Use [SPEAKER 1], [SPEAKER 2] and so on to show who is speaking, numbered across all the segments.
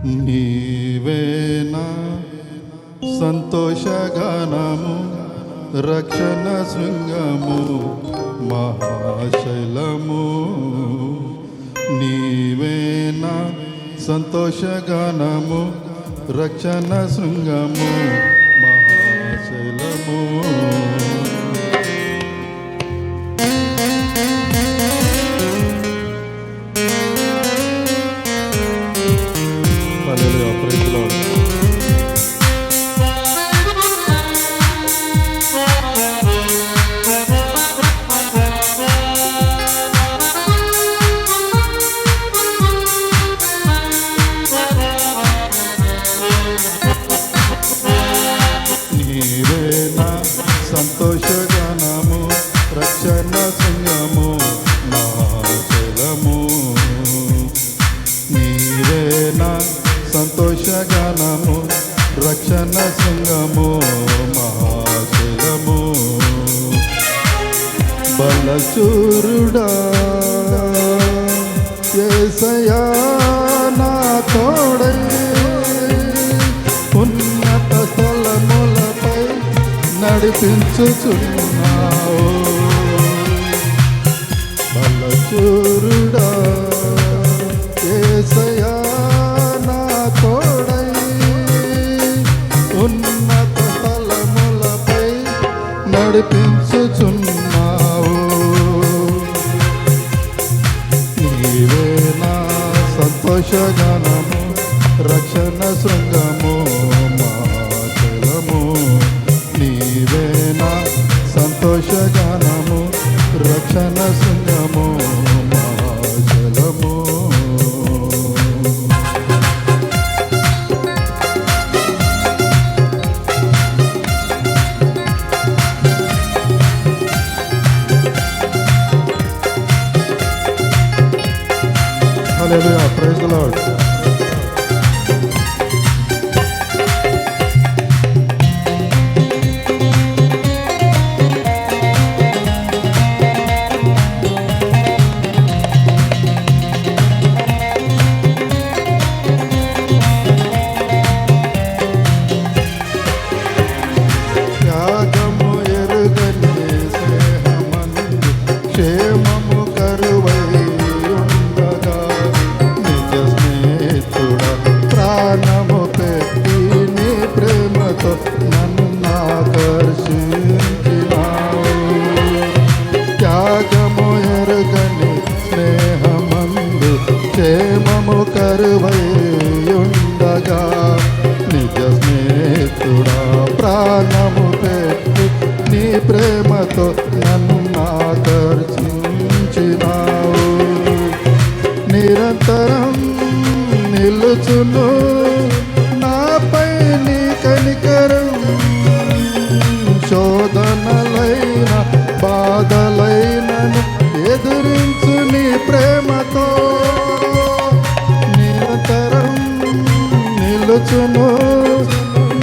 [SPEAKER 1] నీవేనా సంతోషగానము, రక్షణ శృంగము, మహాశైలము. నీవేనా సంతోషగానము, రక్షణ శృంగము, మహాశైలము. సంతోషగానము, రక్షణ శృంగము, మహాశైలము. నీవేనా సంతోషగానము, రక్షణ శృంగము, మహాశైలము. బలచూరుడా యేసయ్యా నా తోడై, ఉన్నత స్థలములపై నడిపించుచున్నావు. బలచూరుడా యేసయ్యా నా తోడై, ఉన్నత స్థలములపై నడిపించుచున్నావు. నీవే నా సంతోషగానము, రక్షణ శృంగము, మహాశైలము. నీవేనా సంతోషగానము, రక్షణ శృంగము, మహాశైలము. హల్లెలూయా, ప్రైజ్ ది లార్డ్. క్షేమము కరువైయుండగా నిజ స్నేహితుడా, ప్రాణము పెట్టి నీ ప్రేమతో నన్ను ఆకర్షించినావు. నిరంతరం నిలుచును నాపై నీ కనికరం, శోధనలైన బాధలైనను ఎదురించు నీ ప్రేమతో. నిరంతరం నిలుచును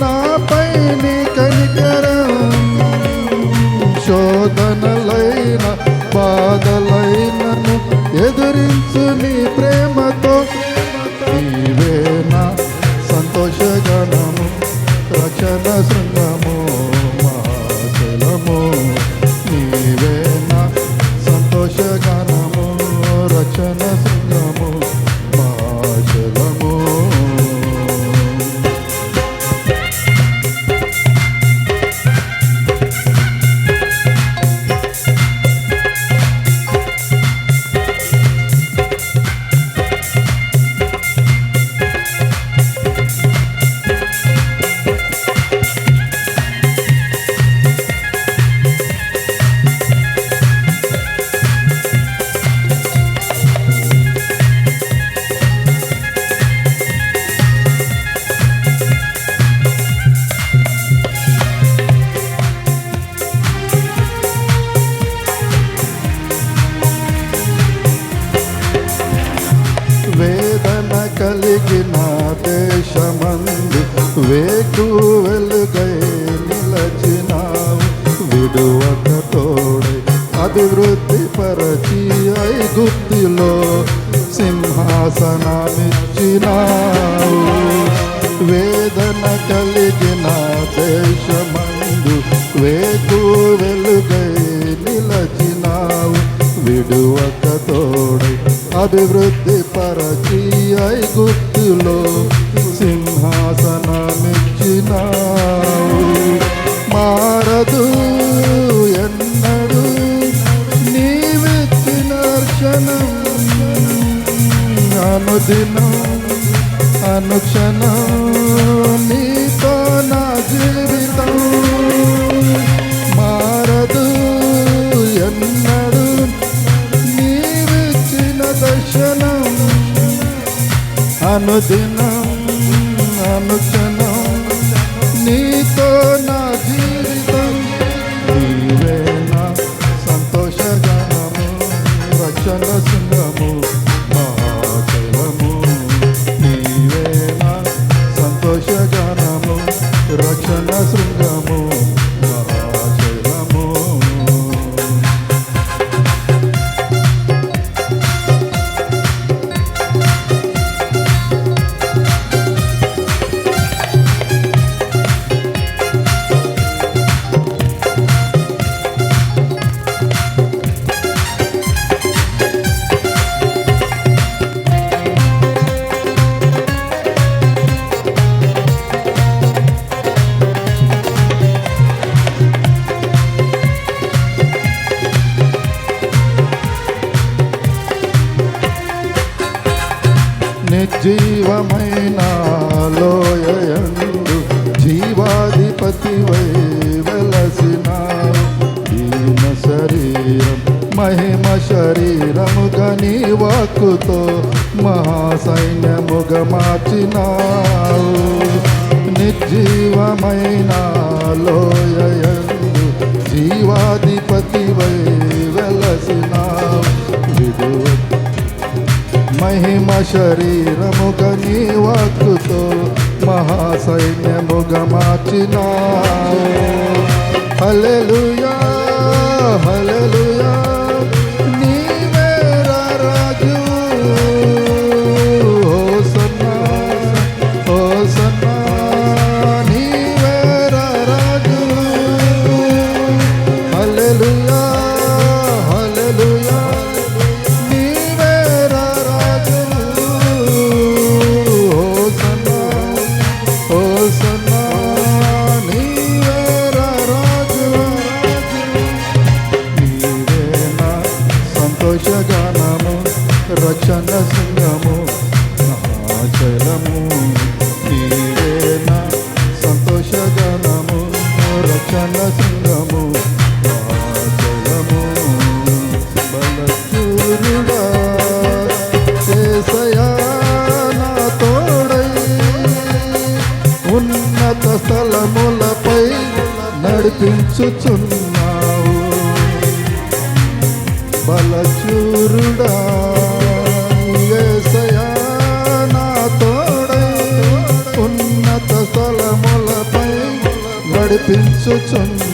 [SPEAKER 1] నాపై నీ కనికరం, శోధనలైన బాధలైనను ఎదురించు నీ ప్రేమతో. నీవేనా సంతోషగానము, రక్షణ శృంగము, మహాశైలము. నీవేనా సంతోషగానము, రక్షణ శృంగము, మహాశైలము. వేదన కలిగిన దేశమందు వేకు వెలుగై నిలచినావు. విడువక తోడై అభివృద్ధి పరచి ఐగుప్తులో సింహాసనమిచ్చినావు. వేదన కలిగిన దేశమందు వేకు వెలుగై నిలచినావు. విడువక తోడై అభివృద్ధి పరచి ఐగుప్తులో సింహాసనమిచ్చినావు. మారదు ఎన్నడు నీవిచ్చిన క్షణం, అనుదినం అనుక్షణం నీతో నా జీవితం. మారదు ఎన్నడు నీవిచ్చిన దర్శనం, అనుదినం అనుక్షణం నీతో నా జీవితం. నీవే నా సంతోషగానము, రక్షణ సింహము, మహాశైలము. నీవే నా సంతోషగానము, రక్షణ శృంగము, మహాశైలము. నిర్జీవమైన లోయయందు జీవాధిపతివై వెలసినావు. దీన శరీరం మహిమ శరీరముగా నీ వాక్కుతో మహాసైన్యముగా మార్చినావు. నిర్జీవమైన లోయయందు జీవాధిపతివై వెలసినావు. మహిమ శరీరముగా నీ వాక్కుతో మహాసైన్యముగా మార్చినావు. హల్లెలూయా హల్లెలూయా, నీవే రాజు. హోసన్నా హోసన్నా, నీవే రాజు. హల్లెలూయా హల్లెలూయా, సంతోషగానము, రక్షణ సింగము, మహాశైలము. నీవే నా సంతోషగానము, రక్షణ సింగము, మహాశైలము. బలశూరుడా యేసయ్యా నా తోడై ఉన్నత స్థలములపై నడిపించుచున్నావు. బలశూరుడా యేసయ్యా నా తోడై ఉన్నత స్థలములపై నడిపించుచున్నావు.